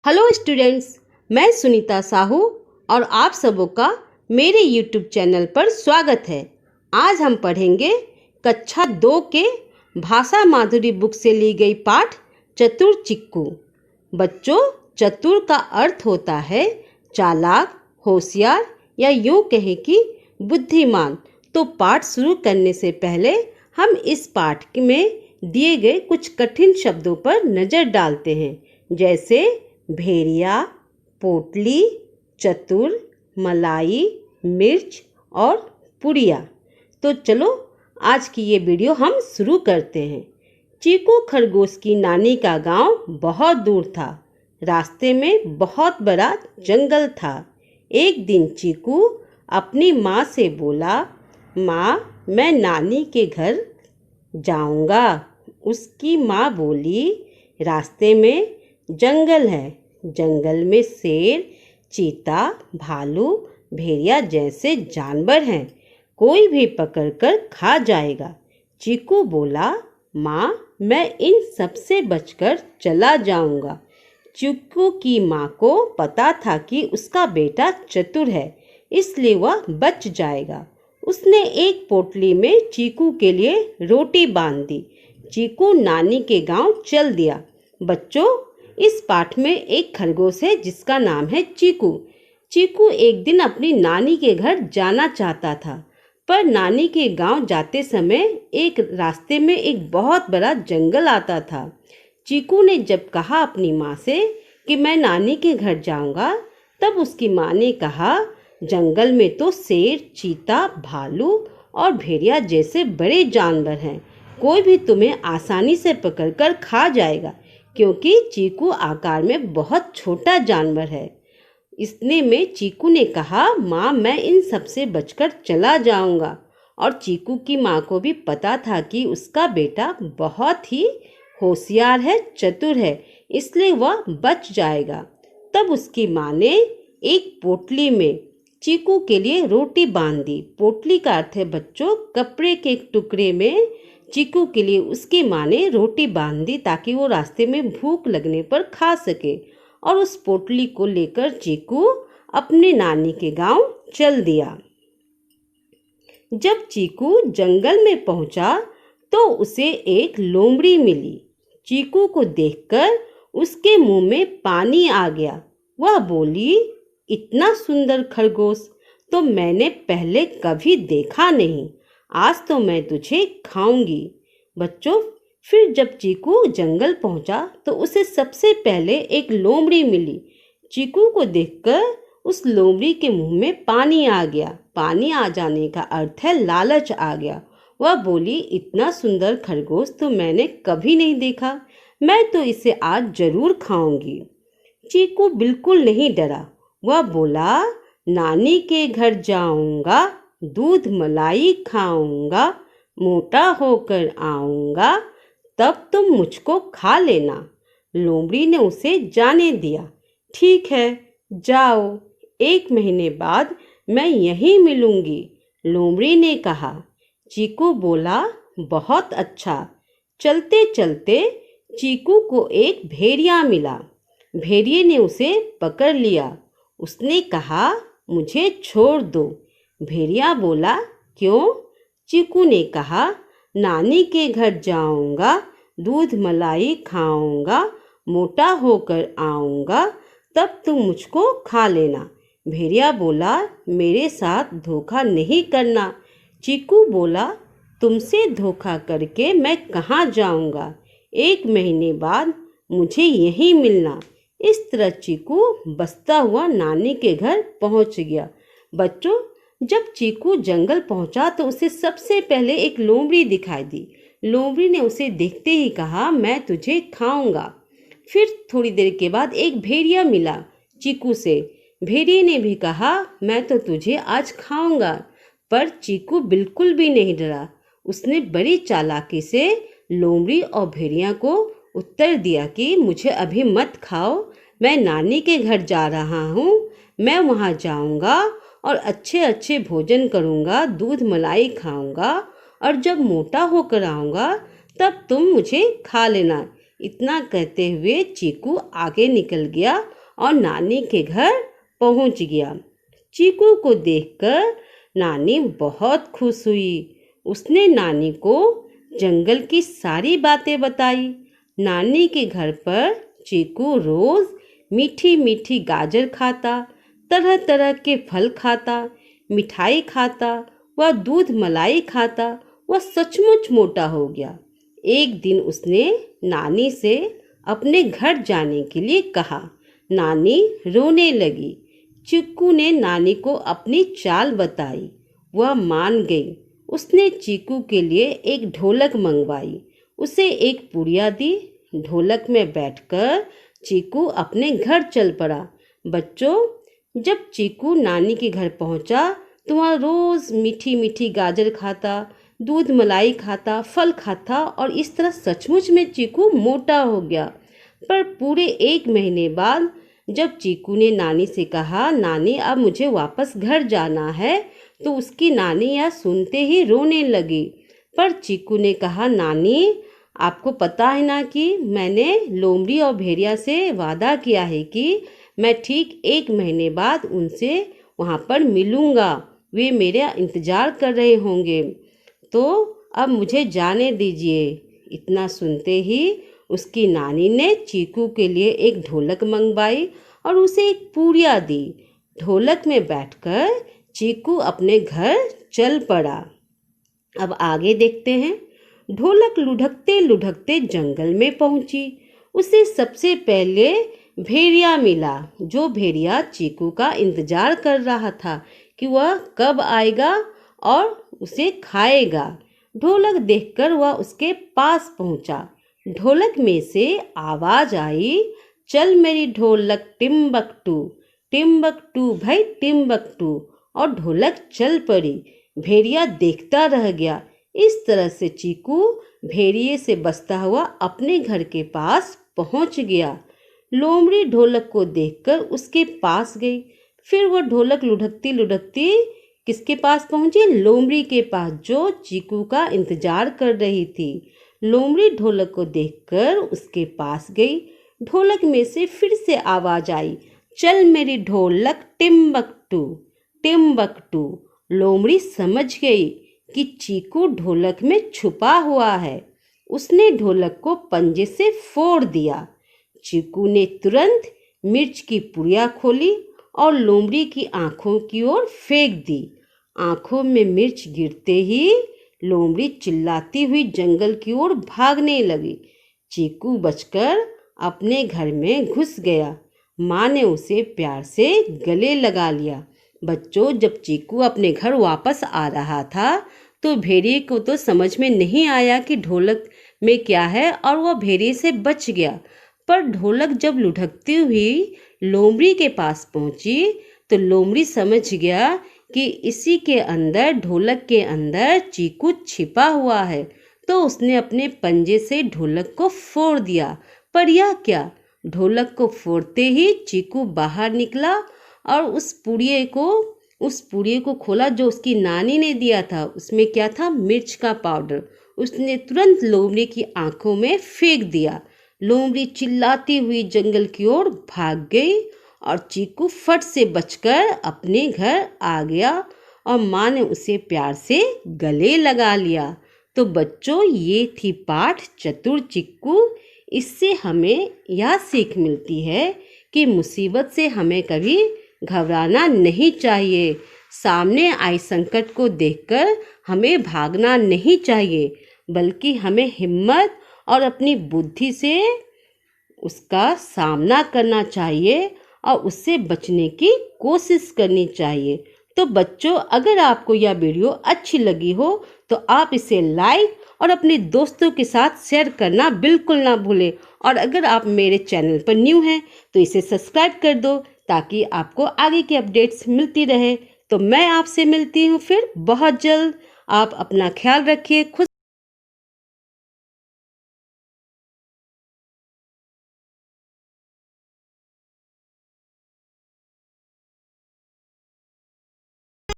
Hello students, मैं सुनीता साहू और आप सबों का मेरे यूट्यूब चैनल पर स्वागत है। आज हम पढ़ेंगे कक्षा 2 के भाषा माधुरी बुक से ली गई पाठ चतुर चिक्कू। बच्चों, चतुर का अर्थ होता है चालाक, होशियार या यूँ कहें कि बुद्धिमान। तो पाठ शुरू करने से पहले हम इस पाठ में दिए गए कुछ कठिन शब्दों पर नज़र डालते हैं, जैसे भेड़िया, पोटली, चतुर, मलाई, मिर्च और पुड़िया। तो चलो आज की ये वीडियो हम शुरू करते हैं। चीकू खरगोश की नानी का गांव बहुत दूर था। रास्ते में बहुत बड़ा जंगल था। एक दिन चीकू अपनी माँ से बोला, माँ, मैं नानी के घर जाऊंगा। उसकी माँ बोली, रास्ते में जंगल है, जंगल में शेर, चीता, भालू, भेड़िया जैसे जानवर हैं, कोई भी पकड़कर खा जाएगा। चीकू बोला, माँ, मैं इन सब से बचकर चला जाऊंगा। चीकू की माँ को पता था कि उसका बेटा चतुर है, इसलिए वह बच जाएगा। उसने एक पोटली में चीकू के लिए रोटी बांध दी। चीकू नानी के गांव चल दिया। बच्चों, इस पाठ में एक खरगोश है जिसका नाम है चीकू। चीकू एक दिन अपनी नानी के घर जाना चाहता था, पर नानी के गांव जाते समय एक रास्ते में एक बहुत बड़ा जंगल आता था। चीकू ने जब कहा अपनी माँ से कि मैं नानी के घर जाऊंगा, तब उसकी माँ ने कहा, जंगल में तो शेर, चीता, भालू और भेड़िया जैसे बड़े जानवर हैं, कोई भी तुम्हें आसानी से पकड़कर खा जाएगा, क्योंकि चीकू आकार में बहुत छोटा जानवर है। इतने में चीकू ने कहा, माँ, मैं इन सब से बचकर चला जाऊंगा। और चीकू की माँ को भी पता था कि उसका बेटा बहुत ही होशियार है, चतुर है, इसलिए वह बच जाएगा। तब उसकी माँ ने एक पोटली में चीकू के लिए रोटी बांध दी। पोटली का अर्थ है बच्चों कपड़े के एक टुकड़े में चीकू के लिए उसकी माँ ने रोटी बांध दी, ताकि वो रास्ते में भूख लगने पर खा सके। और उस पोटली को लेकर चीकू अपने नानी के गांव चल दिया। जब चीकू जंगल में पहुंचा तो उसे एक लोमड़ी मिली। चीकू को देखकर उसके मुंह में पानी आ गया। वह बोली, इतना सुंदर खरगोश तो मैंने पहले कभी देखा नहीं, आज तो मैं तुझे खाऊंगी। बच्चों, फिर जब चीकू जंगल पहुंचा तो उसे सबसे पहले एक लोमड़ी मिली। चीकू को देखकर उस लोमड़ी के मुंह में पानी आ गया। पानी आ जाने का अर्थ है लालच आ गया। वह बोली, इतना सुंदर खरगोश तो मैंने कभी नहीं देखा, मैं तो इसे आज जरूर खाऊंगी। चीकू बिल्कुल नहीं डरा। वह बोला, नानी के घर जाऊंगा, दूध मलाई खाऊंगा, मोटा होकर आऊंगा, तब तुम मुझको खा लेना। लोमड़ी ने उसे जाने दिया। ठीक है, जाओ, 1 महीने बाद मैं यहीं मिलूंगी, लोमड़ी ने कहा। चीकू बोला, बहुत अच्छा। चलते चलते चीकू को एक भेड़िया मिला। भेड़िए ने उसे पकड़ लिया। उसने कहा, मुझे छोड़ दो। भेड़िया बोला, क्यों? चीकू ने कहा, नानी के घर जाऊंगा, दूध मलाई खाऊंगा, मोटा होकर आऊंगा, तब तुम मुझको खा लेना। भेड़िया बोला, मेरे साथ धोखा नहीं करना। चीकू बोला, तुमसे धोखा करके मैं कहाँ जाऊंगा, 1 महीने बाद मुझे यहीं मिलना। इस तरह चीकू बसता हुआ नानी के घर पहुंच गया। बच्चों, जब चीकू जंगल पहुंचा तो उसे सबसे पहले एक लोमड़ी दिखाई दी। लोमड़ी ने उसे देखते ही कहा, मैं तुझे खाऊंगा। फिर थोड़ी देर के बाद एक भेड़िया मिला चीकू से। भेड़िए ने भी कहा, मैं तो तुझे आज खाऊंगा। पर चीकू बिल्कुल भी नहीं डरा। उसने बड़ी चालाकी से लोमड़ी और भेड़िया को उत्तर दिया कि मुझे अभी मत खाओ, मैं नानी के घर जा रहा हूँ, मैं वहाँ जाऊँगा और अच्छे अच्छे भोजन करूँगा, दूध मलाई खाऊँगा, और जब मोटा होकर आऊँगा तब तुम मुझे खा लेना। इतना कहते हुए चीकू आगे निकल गया और नानी के घर पहुंच गया। चीकू को देखकर नानी बहुत खुश हुई। उसने नानी को जंगल की सारी बातें बताई। नानी के घर पर चीकू रोज मीठी मीठी गाजर खाता, तरह तरह के फल खाता, मिठाई खाता, वह दूध मलाई खाता। वह सचमुच मोटा हो गया। एक दिन उसने नानी से अपने घर जाने के लिए कहा। नानी रोने लगी। चीकू ने नानी को अपनी चाल बताई। वह मान गई। उसने चीकू के लिए एक ढोलक मंगवाई, उसे एक पुड़िया दी। ढोलक में बैठकर चीकू अपने घर चल पड़ा। बच्चों, जब चीकू नानी के घर पहुंचा तो वह रोज मीठी मीठी गाजर खाता, दूध मलाई खाता, फल खाता और इस तरह सचमुच में चीकू मोटा हो गया। पर पूरे 1 महीने बाद जब चीकू ने नानी से कहा, नानी अब मुझे वापस घर जाना है, तो उसकी नानी यह सुनते ही रोने लगी। पर चीकू ने कहा, नानी आपको पता है ना कि मैंने लोमड़ी और भेड़िया से वादा किया है कि मैं ठीक 1 महीने बाद उनसे वहाँ पर मिलूँगा। वे मेरा इंतज़ार कर रहे होंगे, तो अब मुझे जाने दीजिए। इतना सुनते ही उसकी नानी ने चीकू के लिए एक ढोलक मंगवाई और उसे एक पूड़िया दी। ढोलक में बैठकर चीकू अपने घर चल पड़ा। अब आगे देखते हैं। ढोलक लुढ़कते लुढ़कते जंगल में पहुंची। उसे सबसे पहले भेड़िया मिला। जो भेड़िया चीकू का इंतजार कर रहा था कि वह कब आएगा और उसे खाएगा। ढोलक देखकर वह उसके पास पहुंचा। ढोलक में से आवाज आई, चल मेरी ढोलक टिम्बकटू, टिम्बकटू भाई टिम्बकटू। और ढोलक चल पड़ी। भेड़िया देखता रह गया। इस तरह से चीकू भेड़िए से बचता हुआ अपने घर के पास पहुंच गया। लोमड़ी ढोलक को देखकर उसके पास गई। फिर वह ढोलक लुढ़कती लुढ़कती किसके पास पहुंची? लोमड़ी के पास, जो चीकू का इंतजार कर रही थी। लोमड़ी ढोलक को देखकर उसके पास गई। ढोलक में से फिर से आवाज आई, चल मेरी ढोलक टिम्बकटू, टिम्बकटू। लोमड़ी समझ गई कि चीकू ढोलक में छुपा हुआ है। उसने ढोलक को पंजे से फोड़ दिया। चीकू ने तुरंत मिर्च की पुड़िया खोली और लोमड़ी की आंखों की ओर फेंक दी। आंखों में मिर्च गिरते ही लोमड़ी चिल्लाती हुई जंगल की ओर भागने लगी। चीकू बचकर अपने घर में घुस गया। माँ ने उसे प्यार से गले लगा लिया। बच्चों, जब चीकू अपने घर वापस आ रहा था तो भेड़िए को तो समझ में नहीं आया कि ढोलक में क्या है और वह भेड़िए से बच गया। पर ढोलक जब लुढ़कती हुई लोमड़ी के पास पहुंची तो लोमड़ी समझ गया कि इसी के अंदर, ढोलक के अंदर चीकू छिपा हुआ है। तो उसने अपने पंजे से ढोलक को फोड़ दिया। पर यह क्या, ढोलक को फोड़ते ही चीकू बाहर निकला और उस पुड़िये को खोला जो उसकी नानी ने दिया था। उसमें क्या था? मिर्च का पाउडर। उसने तुरंत लोमड़ी की आंखों में फेंक दिया। लोमड़ी चिल्लाती हुई जंगल की ओर भाग गई और चीकू फट से बचकर अपने घर आ गया और माँ ने उसे प्यार से गले लगा लिया। तो बच्चों, ये थी पाठ चतुर चिक्कू। इससे हमें यह सीख मिलती है कि मुसीबत से हमें कभी घबराना नहीं चाहिए। सामने आई संकट को देखकर हमें भागना नहीं चाहिए, बल्कि हमें हिम्मत और अपनी बुद्धि से उसका सामना करना चाहिए और उससे बचने की कोशिश करनी चाहिए। तो बच्चों, अगर आपको यह वीडियो अच्छी लगी हो तो आप इसे लाइक और अपने दोस्तों के साथ शेयर करना बिल्कुल ना भूलें। और अगर आप मेरे चैनल पर न्यू हैं तो इसे सब्सक्राइब कर दो ताकि आपको आगे की अपडेट्स मिलती रहे। तो मैं आपसे मिलती हूँ फिर बहुत जल्द। आप अपना ख्याल रखिए। खुद